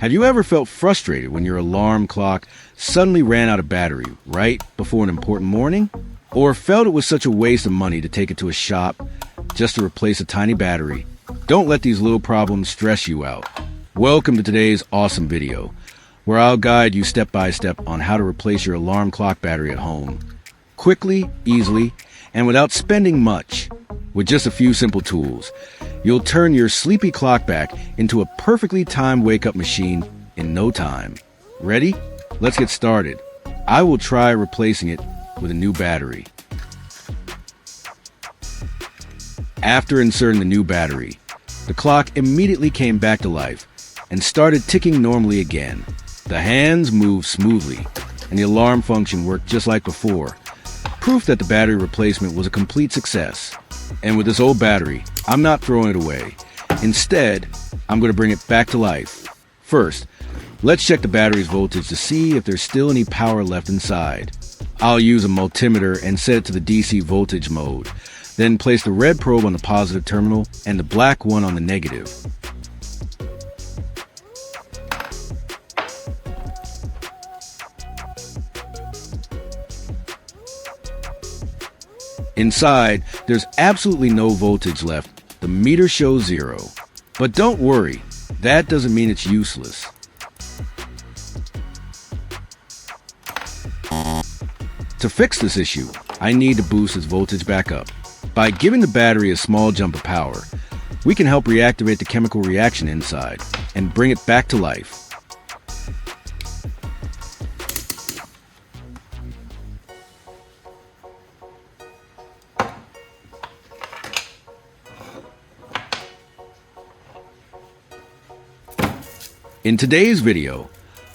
Have you ever felt frustrated when your alarm clock suddenly ran out of battery right before an important morning? Or felt it was such a waste of money to take it to a shop just to replace a tiny battery? Don't let these little problems stress you out. Welcome to today's awesome video, where I'll guide you step by step on how to replace your alarm clock battery at home. Quickly, easily, and without spending much. With just a few simple tools, you'll turn your sleepy clock back into a perfectly timed wake-up machine in no time. Ready? Let's get started. I will try replacing it with a new battery. After inserting the new battery, the clock immediately came back to life and started ticking normally again. The hands moved smoothly, and the alarm function worked just like before. Proof that the battery replacement was a complete success. And with this old battery, I'm not throwing it away. Instead, I'm going to bring it back to life. First, let's check the battery's voltage to see if there's still any power left inside. I'll use a multimeter and set it to the DC voltage mode. Then place the red probe on the positive terminal and the black one on the negative. Inside, there's absolutely no voltage left. The meter shows 0. But don't worry, that doesn't mean it's useless. To fix this issue, I need to boost its voltage back up. By giving the battery a small jump of power, we can help reactivate the chemical reaction inside and bring it back to life. In today's video,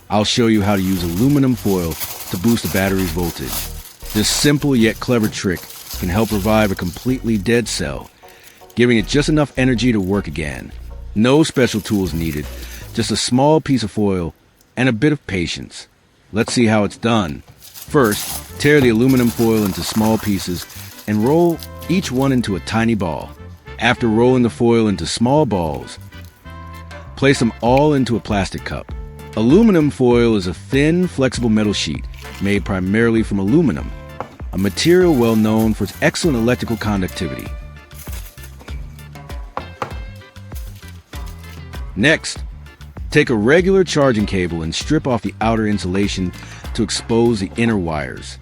I'll show you how to use aluminum foil to boost the battery's voltage. This simple yet clever trick can help revive a completely dead cell, giving it just enough energy to work again. No special tools needed, just a small piece of foil and a bit of patience. Let's see how it's done. First, tear the aluminum foil into small pieces and roll each one into a tiny ball. After rolling the foil into small balls, place them all into a plastic cup. Aluminum foil is a thin, flexible metal sheet made primarily from aluminum, a material well known for its excellent electrical conductivity. Next, take a regular charging cable and strip off the outer insulation to expose the inner wires.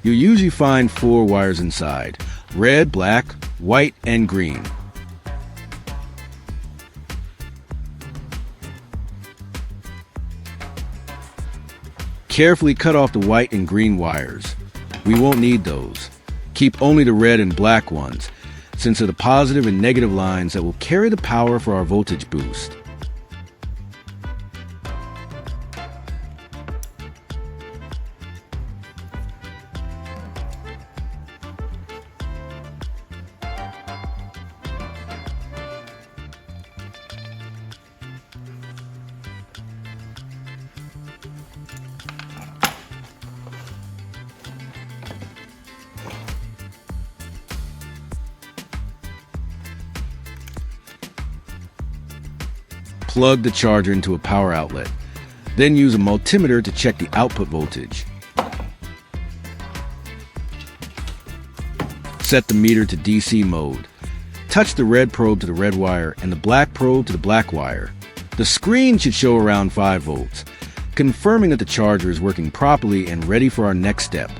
You'll usually find 4 wires inside: red, black, white, and green. Carefully cut off the white and green wires. We won't need those. Keep only the red and black ones, since they're the positive and negative lines that will carry the power for our voltage boost. Plug the charger into a power outlet. Then use a multimeter to check the output voltage. Set the meter to DC mode. Touch the red probe to the red wire and the black probe to the black wire. The screen should show around 5 volts, confirming that the charger is working properly and ready for our next step.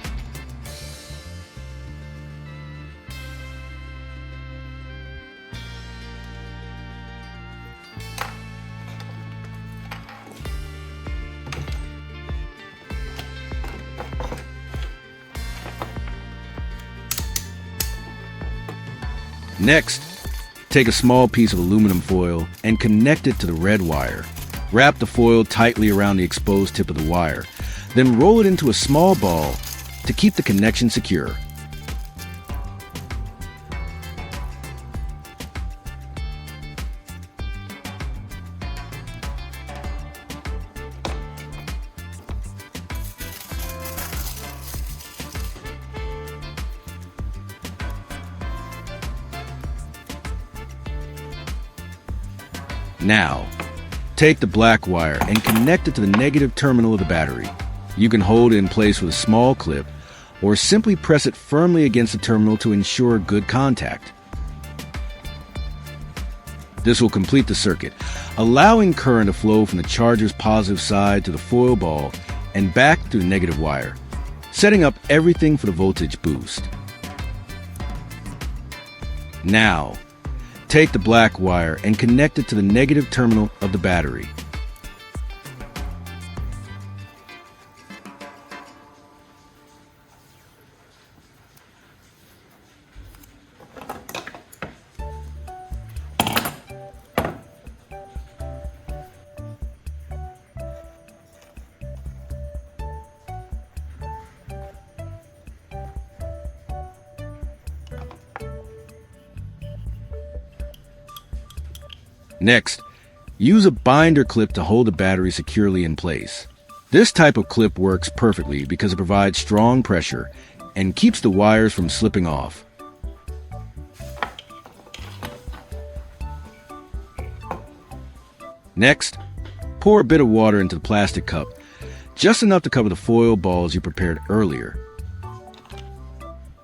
Next, take a small piece of aluminum foil and connect it to the red wire. Wrap the foil tightly around the exposed tip of the wire, then roll it into a small ball to keep the connection secure. Now, take the black wire and connect it to the negative terminal of the battery. You can hold it in place with a small clip or simply press it firmly against the terminal to ensure good contact. This will complete the circuit, allowing current to flow from the charger's positive side to the foil ball and back through the negative wire, setting up everything for the voltage boost. Now, take the black wire and connect it to the negative terminal of the battery. Next, use a binder clip to hold the battery securely in place. This type of clip works perfectly because it provides strong pressure and keeps the wires from slipping off. Next, pour a bit of water into the plastic cup, just enough to cover the foil balls you prepared earlier.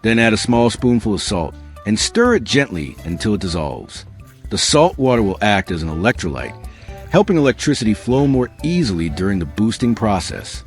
Then add a small spoonful of salt and stir it gently until it dissolves. The salt water will act as an electrolyte, helping electricity flow more easily during the boosting process.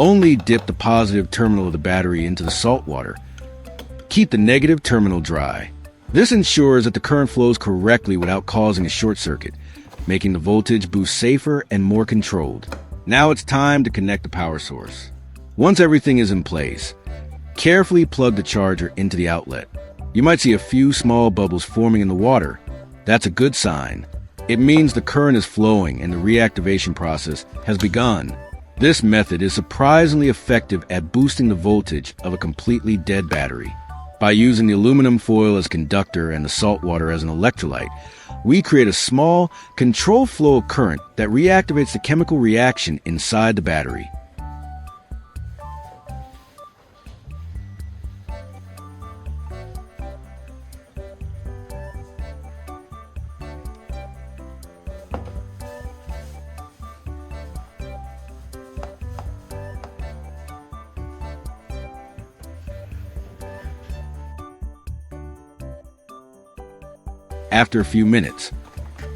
Only dip the positive terminal of the battery into the salt water. Keep the negative terminal dry. This ensures that the current flows correctly without causing a short circuit, making the voltage boost safer and more controlled. Now it's time to connect the power source. Once everything is in place, carefully plug the charger into the outlet. You might see a few small bubbles forming in the water. That's a good sign. It means the current is flowing and the reactivation process has begun. This method is surprisingly effective at boosting the voltage of a completely dead battery. By using the aluminum foil as conductor and the salt water as an electrolyte, we create a small, controlled flow of current that reactivates the chemical reaction inside the battery. After a few minutes,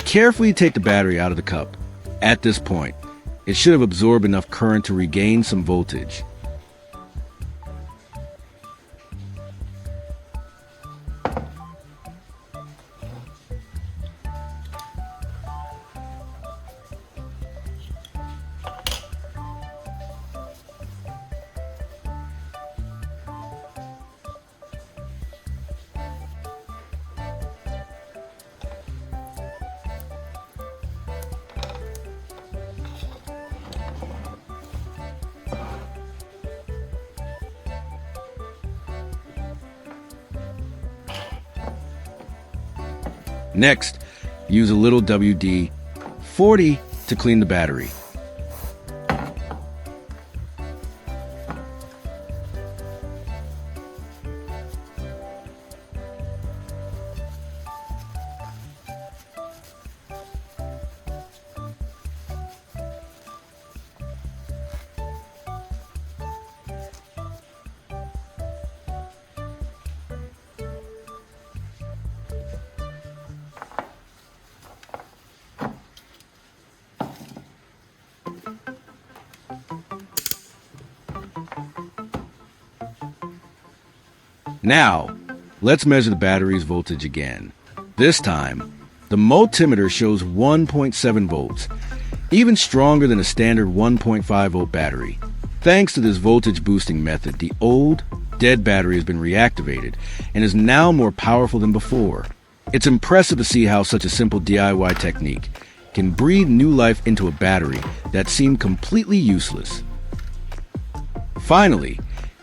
carefully take the battery out of the cup. At this point, it should have absorbed enough current to regain some voltage. Next, use a little WD-40 to clean the battery. Now, let's measure the battery's voltage again. This time, the multimeter shows 1.7 volts, even stronger than a standard 1.5 volt battery. Thanks to this voltage boosting method, the old, dead battery has been reactivated and is now more powerful than before. It's impressive to see how such a simple DIY technique can breathe new life into a battery that seemed completely useless. Finally,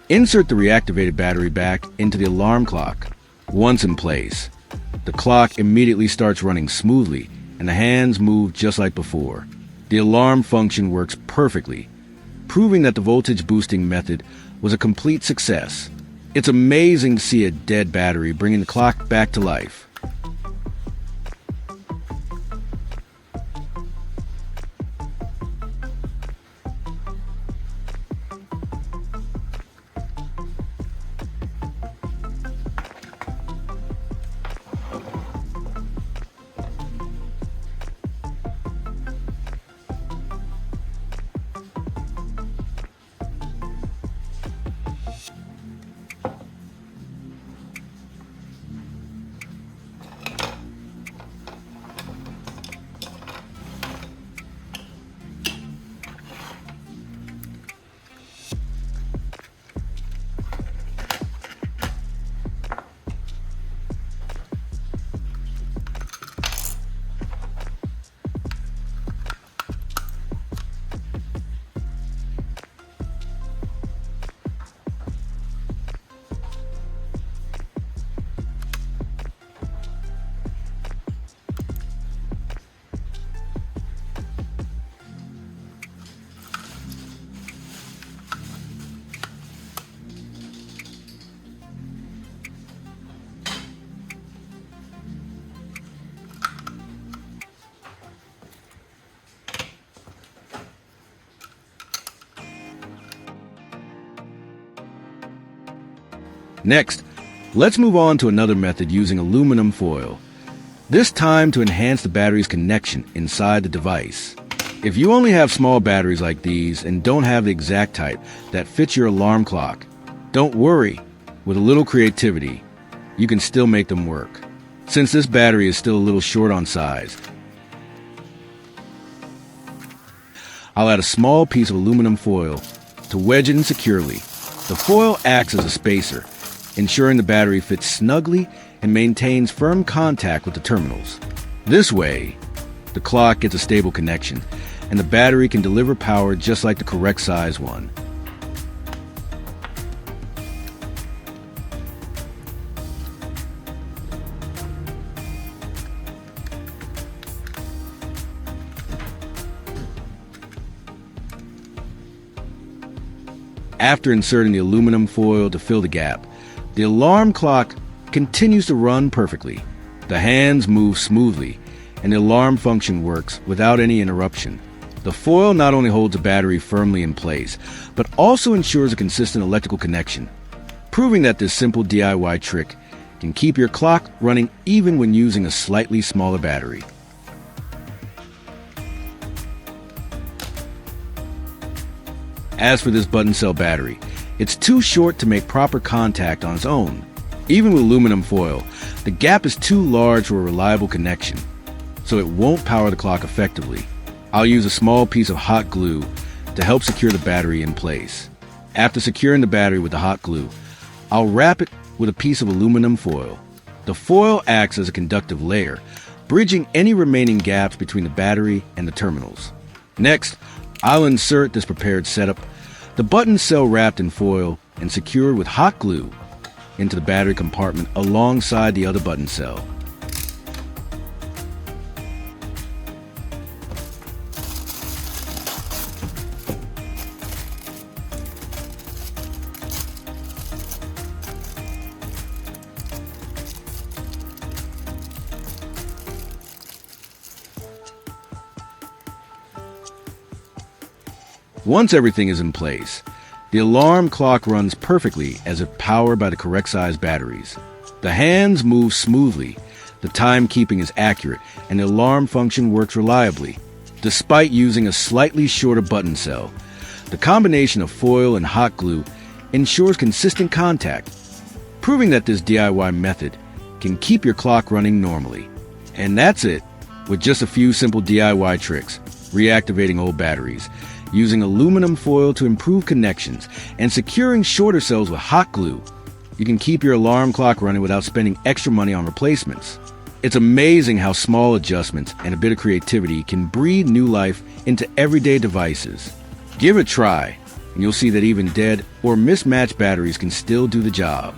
Insert the reactivated battery back into the alarm clock. Once in place, the clock immediately starts running smoothly and the hands move just like before. The alarm function works perfectly, proving that the voltage boosting method was a complete success. It's amazing to see a dead battery bringing the clock back to life. Next, let's move on to another method using aluminum foil, this time to enhance the battery's connection inside the device. If you only have small batteries like these and don't have the exact type that fits your alarm clock, don't worry. With a little creativity, you can still make them work. Since this battery is still a little short on size, I'll add a small piece of aluminum foil to wedge it in securely. The foil acts as a spacer, ensuring the battery fits snugly and maintains firm contact with the terminals. This way, the clock gets a stable connection, and the battery can deliver power just like the correct size one. After inserting the aluminum foil to fill the gap, the alarm clock continues to run perfectly. The hands move smoothly, and the alarm function works without any interruption. The foil not only holds the battery firmly in place, but also ensures a consistent electrical connection, proving that this simple DIY trick can keep your clock running even when using a slightly smaller battery. As for this button cell battery, it's too short to make proper contact on its own. Even with aluminum foil, the gap is too large for a reliable connection, so it won't power the clock effectively. I'll use a small piece of hot glue to help secure the battery in place. After securing the battery with the hot glue, I'll wrap it with a piece of aluminum foil. The foil acts as a conductive layer, bridging any remaining gaps between the battery and the terminals. Next, I'll insert this prepared setup, the button cell wrapped in foil and secured with hot glue, into the battery compartment alongside the other button cell. Once everything is in place, the alarm clock runs perfectly as if powered by the correct size batteries. The hands move smoothly, the timekeeping is accurate, and the alarm function works reliably. Despite using a slightly shorter button cell, the combination of foil and hot glue ensures consistent contact, proving that this DIY method can keep your clock running normally. And that's it. With just a few simple DIY tricks, reactivating old batteries, using aluminum foil to improve connections, and securing shorter cells with hot glue, you can keep your alarm clock running without spending extra money on replacements. It's amazing how small adjustments and a bit of creativity can breathe new life into everyday devices. Give it a try. and you'll see that even dead or mismatched batteries can still do the job.